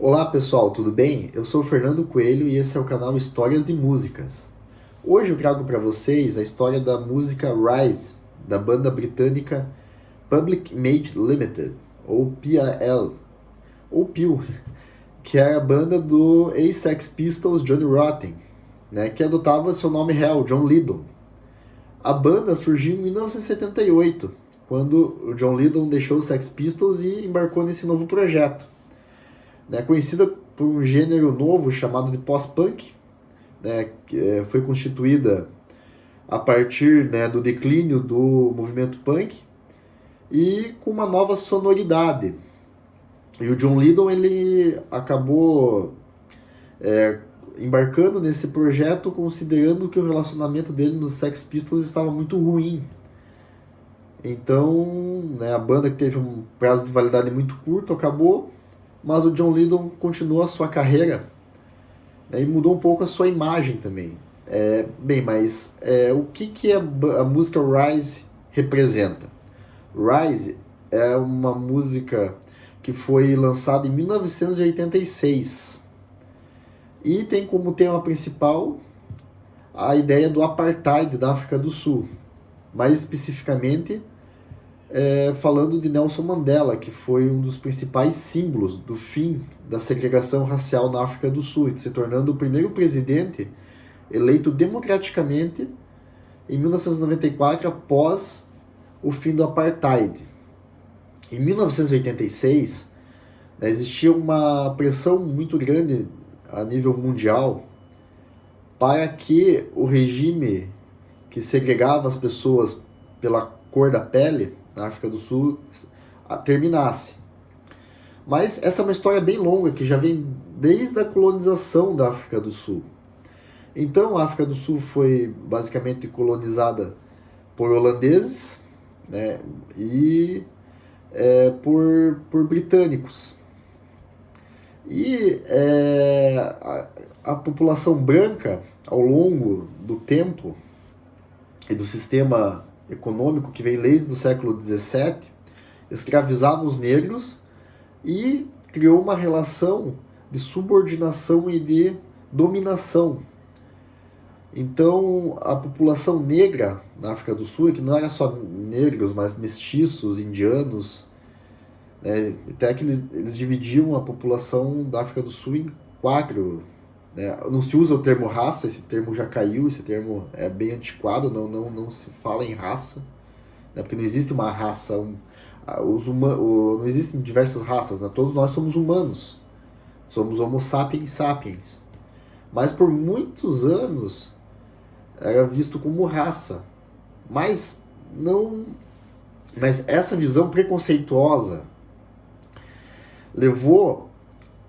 Olá pessoal, tudo bem? Eu sou o Fernando Coelho e esse é o canal Histórias de Músicas. Hoje eu trago para vocês a história da música Rise, da banda britânica Public Image Limited, ou PIL, ou PIL, que é a banda do ex-Sex Pistols Johnny Rotten, né, que adotava seu nome real, John Lydon. A banda surgiu em 1978, quando o John Lydon deixou os Sex Pistols e embarcou nesse novo projeto, né, conhecida por um gênero novo chamado de post-punk, né, que foi constituída a partir, né, do declínio do movimento punk e com uma nova sonoridade. E o John Lydon ele acabou embarcando nesse projeto considerando que o relacionamento dele nos Sex Pistols estava muito ruim. Então, né, a banda que teve um prazo de validade muito curto acabou, mas o John Lydon continuou a sua carreira, né, e mudou um pouco a sua imagem também. Mas o que a música Rise representa? Rise é uma música que foi lançada em 1986 e tem como tema principal a ideia do apartheid da África do Sul, mais especificamente falando de Nelson Mandela, que foi um dos principais símbolos do fim da segregação racial na África do Sul, se tornando o primeiro presidente eleito democraticamente em 1994, após o fim do apartheid. Em 1986, existia uma pressão muito grande a nível mundial para que o regime que segregava as pessoas pela cor da pele na África do Sul terminasse. Mas essa é uma história bem longa, que já vem desde a colonização da África do Sul. Então a África do Sul foi basicamente colonizada por holandeses, né, e por britânicos. E a população branca, ao longo do tempo e do sistema econômico que vem desde o século XVII, escravizava os negros e criou uma relação de subordinação e de dominação. Então, a população negra na África do Sul, que não era só negros, mas mestiços, indianos, né, até que eles dividiam a população da África do Sul em quatro. Né? Não se usa o termo raça, esse termo já caiu, esse termo é bem antiquado, não se fala em raça, né? Porque não existe uma raça, não existem diversas raças, né? Todos nós somos humanos, somos Homo sapiens sapiens, mas por muitos anos era visto como raça, mas essa visão preconceituosa levou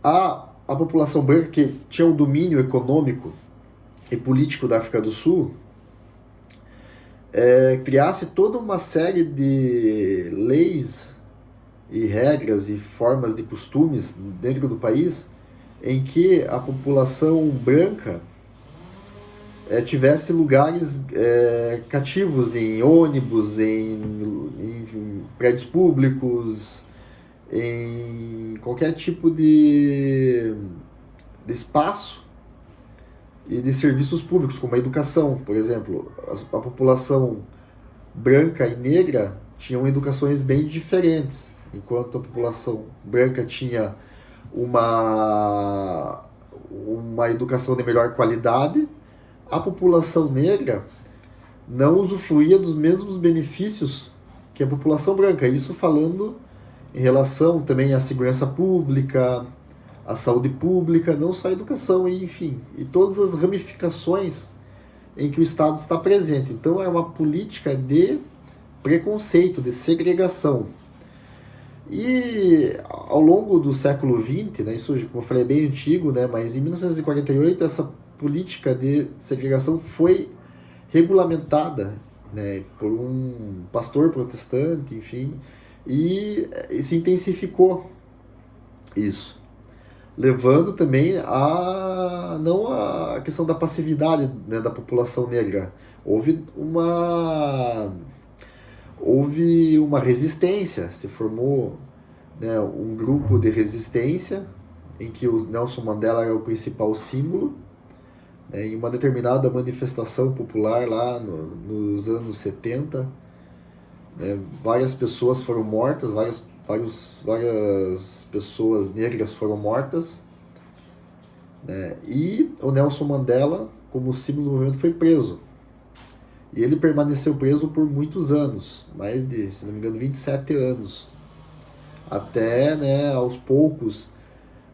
a população branca, que tinha um domínio econômico e político da África do Sul, criasse toda uma série de leis e regras e formas de costumes dentro do país em que a população branca tivesse lugares cativos em ônibus, em prédios públicos, em qualquer tipo de espaço e de serviços públicos, como a educação, por exemplo. A população branca e negra tinham educações bem diferentes. Enquanto a população branca tinha uma educação de melhor qualidade, a população negra não usufruía dos mesmos benefícios que a população branca. Isso falando em relação também à segurança pública, à saúde pública, não só a educação, enfim, e todas as ramificações em que o Estado está presente. Então é uma política de preconceito, de segregação. E ao longo do século XX, né, isso, como eu falei, é bem antigo, né, mas em 1948 essa política de segregação foi regulamentada, né, por um pastor protestante, enfim, e se intensificou isso, levando também não a questão da passividade, né, da população negra. Houve uma resistência, se formou, né, um grupo de resistência em que o Nelson Mandela era o principal símbolo, né, em uma determinada manifestação popular lá nos anos 70, né, várias pessoas foram mortas, várias pessoas negras foram mortas, né, e o Nelson Mandela, como símbolo do movimento, foi preso. E ele permaneceu preso por muitos anos, mais de, se não me engano, 27 anos. Até, né, aos poucos,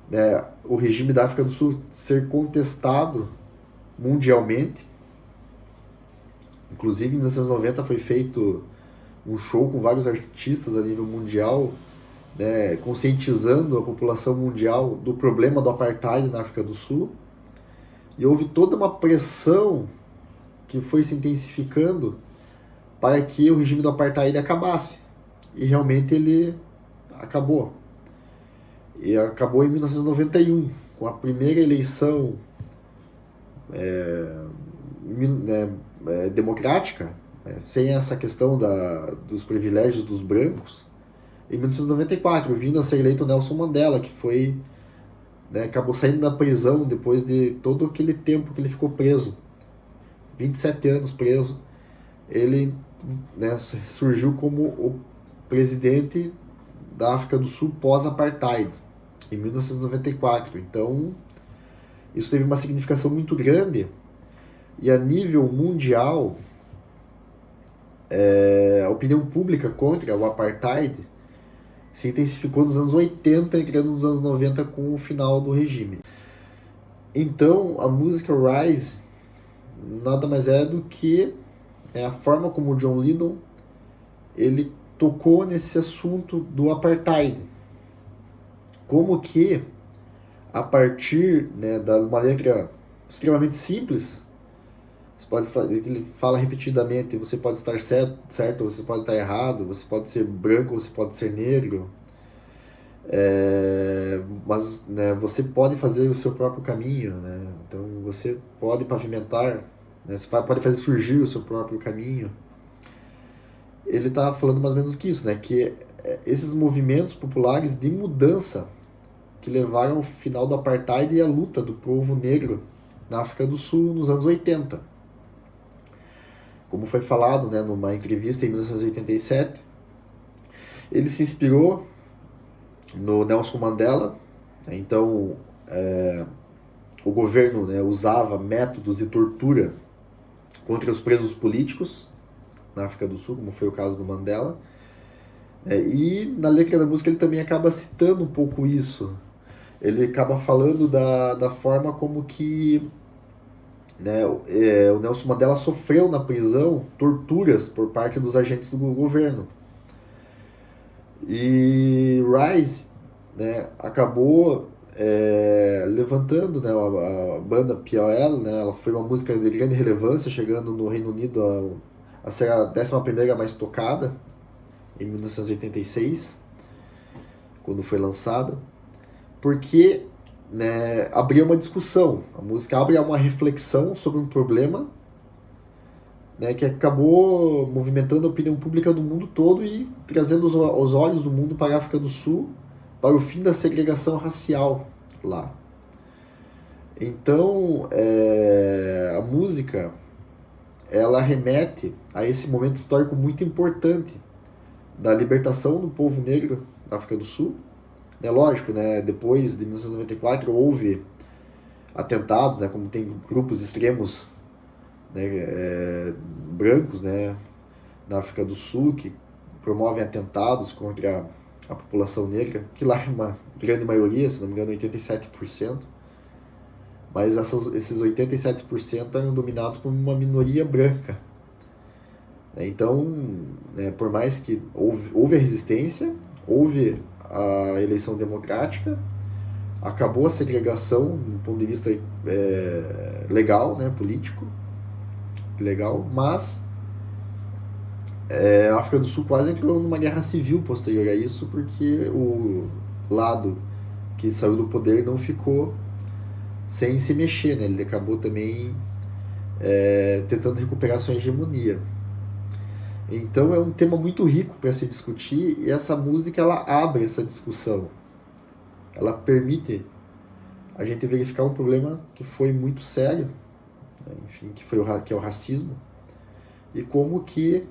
né, o regime da África do Sul ser contestado mundialmente. Inclusive, em 1990 foi feito um show com vários artistas a nível mundial, né, conscientizando a população mundial do problema do apartheid na África do Sul. E houve toda uma pressão que foi se intensificando para que o regime do apartheid acabasse. E realmente ele acabou. E acabou em 1991, com a primeira eleição democrática, né, sem essa questão dos privilégios dos brancos. Em 1994, vindo a ser eleito Nelson Mandela, que foi, né, acabou saindo da prisão depois de todo aquele tempo que ele ficou preso. 27 anos preso. Ele, né, surgiu como o presidente da África do Sul pós-apartheid, em 1994. Então, isso teve uma significação muito grande, e a nível mundial, a opinião pública contra o apartheid se intensificou nos anos 80, entrando nos anos 90 com o final do regime. Então, a música Rise nada mais é do que a forma como o John Lydon ele tocou nesse assunto do apartheid. Como que, a partir, né, de uma letra extremamente simples, você pode estar, ele fala repetidamente, você pode estar certo, você pode estar errado, você pode ser branco, você pode ser negro, mas, né, você pode fazer o seu próprio caminho, né? Então você pode pavimentar, né, você pode fazer surgir o seu próprio caminho. Ele está falando mais ou menos que isso, né? Que esses movimentos populares de mudança que levaram ao final do apartheid e à luta do povo negro na África do Sul nos anos 80. Como foi falado, né, numa entrevista em 1987, ele se inspirou no Nelson Mandela. Então, o governo, né, usava métodos de tortura contra os presos políticos na África do Sul, como foi o caso do Mandela. E na letra da música ele também acaba citando um pouco isso. Ele acaba falando da forma como que, né, o Nelson Mandela sofreu na prisão torturas por parte dos agentes do governo. E Rise, né, acabou levantando, né, a banda POL, né, ela foi uma música de grande relevância, chegando no Reino Unido a ser a 11ª mais tocada, em 1986, quando foi lançada, porque, né, abriu uma discussão. A música abre uma reflexão sobre um problema, né, que acabou movimentando a opinião pública do mundo todo e trazendo os olhos do mundo para a África do Sul, para o fim da segregação racial lá. Então, a música, ela remete a esse momento histórico muito importante da libertação do povo negro da África do Sul. É lógico, né, depois de 1994 houve atentados, né, como tem grupos extremos, né, brancos, né, na África do Sul, que promovem atentados contra a população negra, que lá é uma grande maioria, se não me engano 87%, mas esses 87% eram dominados por uma minoria branca. Então, né, por mais que houve a resistência, houve a eleição democrática, acabou a segregação do ponto de vista legal, né, político, legal, mas a África do Sul quase entrou numa guerra civil posterior a isso, porque o lado que saiu do poder não ficou sem se mexer, né? Ele acabou também tentando recuperar sua hegemonia. Então é um tema muito rico para se discutir, e essa música ela abre essa discussão. Ela permite a gente verificar um problema que foi muito sério, né, enfim, que é o racismo, e como que,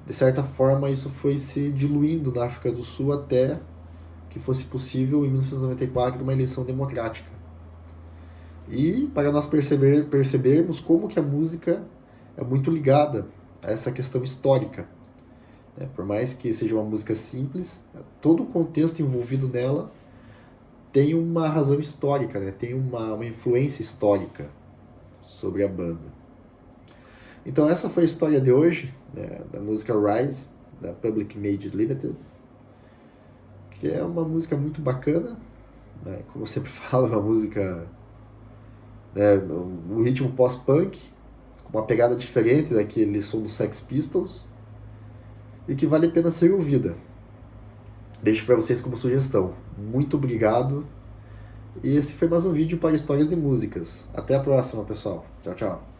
de certa forma, isso foi se diluindo na África do Sul até que fosse possível, em 1994, uma eleição democrática. E para nós percebermos como que a música é muito ligada a essa questão histórica, né? Por mais que seja uma música simples, todo o contexto envolvido nela tem uma razão histórica, né? Tem uma influência histórica sobre a banda. Então essa foi a história de hoje, né, da música Rise, da Public Made Limited, que é uma música muito bacana, né? Como eu sempre falo, é uma música, né, um ritmo pós-punk, com uma pegada diferente daquele som do Sex Pistols, e que vale a pena ser ouvida. Deixo para vocês como sugestão. Muito obrigado. E esse foi mais um vídeo para histórias de músicas. Até a próxima, pessoal. Tchau, tchau.